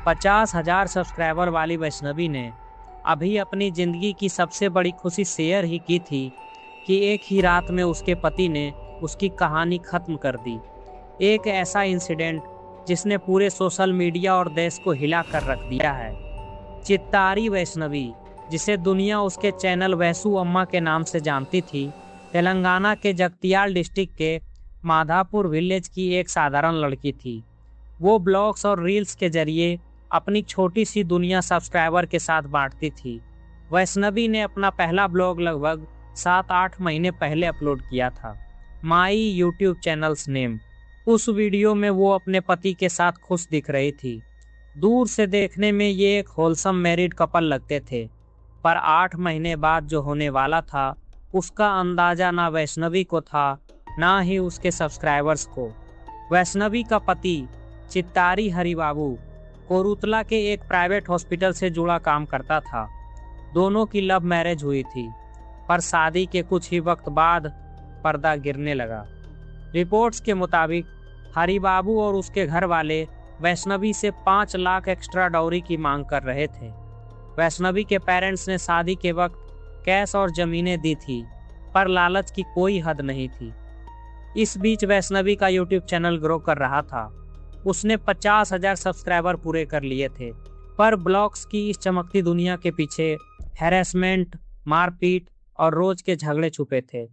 50,000 subscriber वाली वैष्णवी ने अभी अपनी जिंदगी की सबसे बड़ी खुशी शेयर ही की थी कि एक ही रात में उसके पति ने उसकी कहानी खत्म कर दी। एक ऐसा इंसिडेंट जिसने पूरे सोशल मीडिया और देश को हिला कर रख दिया है। चित्तारी वैष्णवी, जिसे दुनिया उसके चैनल वैसु अम्मा के नाम से जानती थी, तेलंगाना के जगतियाल डिस्ट्रिक्ट के माधापुर विलेज की एक साधारण लड़की थी। वो ब्लॉग्स और रील्स के जरिए अपनी छोटी सी दुनिया सब्सक्राइबर के साथ बांटती थी। वैष्णवी ने अपना पहला ब्लॉग लगभग 7-8 महीने पहले अपलोड किया था, माई यूट्यूब चैनल्स नेम। उस वीडियो में वो अपने पति के साथ खुश दिख रही थी। दूर से देखने में ये एक होलसम मैरिड कपल लगते थे, पर 8 महीने बाद जो होने वाला था उसका अंदाजा ना वैष्णवी को था, ना ही उसके सब्सक्राइबर्स को। वैष्णवी का पति चित्तारी हरिबाबू कोरुतला के एक प्राइवेट हॉस्पिटल से जुड़ा काम करता था। दोनों की लव मैरिज हुई थी, पर शादी के कुछ ही वक्त बाद पर्दा गिरने लगा। रिपोर्ट्स के मुताबिक हरिबाबू और उसके घर वाले वैष्णवी से 5 लाख एक्स्ट्रा डाउरी की मांग कर रहे थे। वैष्णवी के पेरेंट्स ने शादी के वक्त कैश और जमीनें दी थी, पर लालच की कोई हद नहीं थी। इस बीच वैष्णवी का यूट्यूब चैनल ग्रो कर रहा था। उसने 50,000 सब्सक्राइबर पूरे कर लिए थे, पर ब्लॉग्स की इस चमकती दुनिया के पीछे हैरेसमेंट, मारपीट और रोज के झगड़े छुपे थे।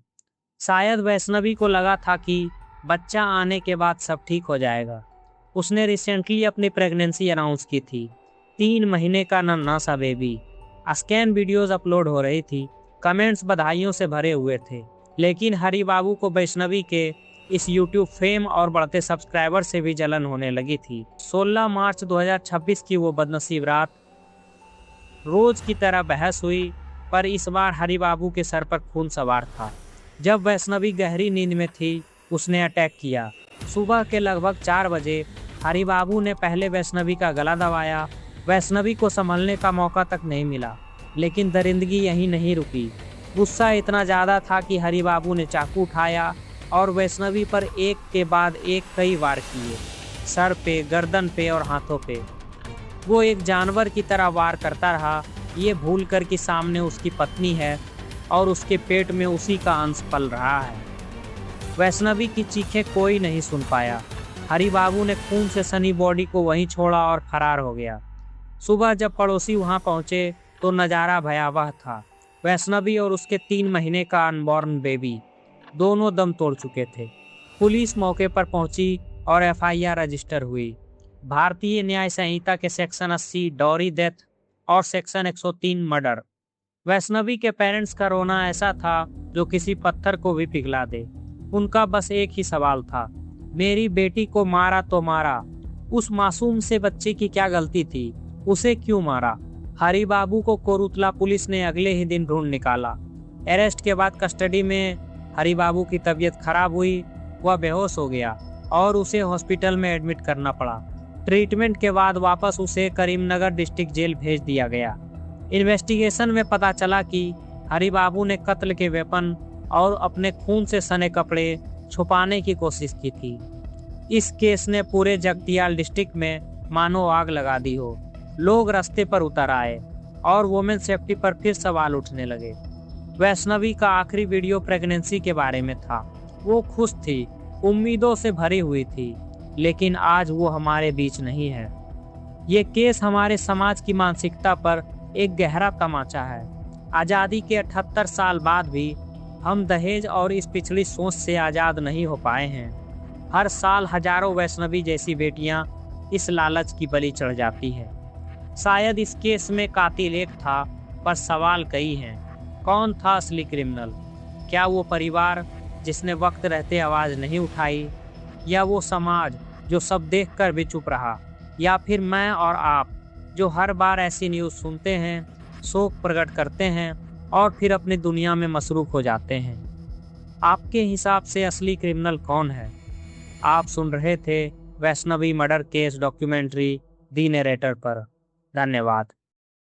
शायद वैष्णवी को लगा था कि बच्चा आने के बाद सब ठीक हो जाएगा। उसने रिसेंटली अपनी प्रेगनेंसी अनाउंस की थी। 3 महीने का नन्हा सा बेबी। स्कैन वीडियोस अपलोड हो रही थी, कमेंट्स बधाइयों से भरे हुए थे। लेकिन हरिबाबू को वैष्णवी के इस यूट्यूब फेम और बढ़ते सब्सक्राइबर से भी जलन होने लगी थी। 16 मार्च 2026 की वो बदनसीब रात। रोज की तरह बहस हुई, पर इस बार हरिबाबू के सर पर खून सवार था। जब वैष्णवी गहरी नींद में थी, उसने अटैक किया। सुबह के लगभग 4 बजे हरिबाबू ने पहले वैष्णवी का गला दबाया। वैष्णवी को संभलने का मौका तक नहीं मिला, लेकिन दरिंदगी यहीं नहीं रुकी। गुस्सा इतना ज़्यादा था कि हरिबाबू ने चाकू उठाया और वैष्णवी पर एक के बाद एक कई वार किए, सर पे, गर्दन पे और हाथों पे। वो एक जानवर की तरह वार करता रहा, ये भूल कर कि सामने उसकी पत्नी है और उसके पेट में उसी का अंश पल रहा है। वैष्णवी की चीखें कोई नहीं सुन पाया। हरिबाबू ने खून से सनी बॉडी को वहीं छोड़ा और फरार हो गया। सुबह जब पड़ोसी वहां पहुंचे तो नज़ारा भयावह था। वैष्णवी और उसके 3 महीने का अनबॉर्न बेबी दोनों दम तोड़ चुके थे। पुलिस मौके पर पहुंची और एफआईआर रजिस्टर हुई। भारतीय न्याय संहिता के सेक्शन 80 डॉरी डेथ और सेक्शन 103 मर्डर। वैष्णवी के पेरेंट्स का रोना ऐसा था जो किसी पत्थर को भी पिघला दे। उनका बस एक ही सवाल था, मेरी बेटी को मारा तो मारा। उस मासूम से बच्चे की क्या गलती थी? उसे क्यों मारा? हरिबाबू को कोरुतला पुलिस ने अगले ही दिन ढूंढ निकाला। अरेस्ट के बाद कस्टडी में हरिबाबू की तबीयत खराब हुई। वह बेहोश हो गया और उसे हॉस्पिटल में एडमिट करना पड़ा। ट्रीटमेंट के बाद वापस उसे करीमनगर डिस्ट्रिक्ट जेल भेज दिया गया। इन्वेस्टिगेशन में पता चला कि हरिबाबू ने कत्ल के वेपन और अपने खून से सने कपड़े छुपाने की कोशिश की थी। इस केस ने पूरे जगतियाल डिस्ट्रिक्ट में मानो आग लगा दी हो। लोग रास्ते पर उतर आए और वुमेन सेफ्टी पर फिर सवाल उठने लगे। वैष्णवी का आखिरी वीडियो प्रेगनेंसी के बारे में था। वो खुश थी, उम्मीदों से भरी हुई थी, लेकिन आज वो हमारे बीच नहीं है। ये केस हमारे समाज की मानसिकता पर एक गहरा तमाचा है। आज़ादी के 78 साल बाद भी हम दहेज और इस पिछड़ी सोच से आज़ाद नहीं हो पाए हैं। हर साल हजारों वैष्णवी जैसी बेटियां इस लालच की बलि चढ़ जाती हैं। शायद इस केस में कातिल एक था, पर सवाल कई हैं। कौन था असली क्रिमिनल? क्या वो परिवार जिसने वक्त रहते आवाज़ नहीं उठाई, या वो समाज जो सब देखकर भी चुप रहा, या फिर मैं और आप जो हर बार ऐसी न्यूज़ सुनते हैं, शोक प्रकट करते हैं और फिर अपनी दुनिया में मसरूफ हो जाते हैं? आपके हिसाब से असली क्रिमिनल कौन है? आप सुन रहे थे वैष्णवी मर्डर केस डॉक्यूमेंट्री दी नरेटर पर। धन्यवाद।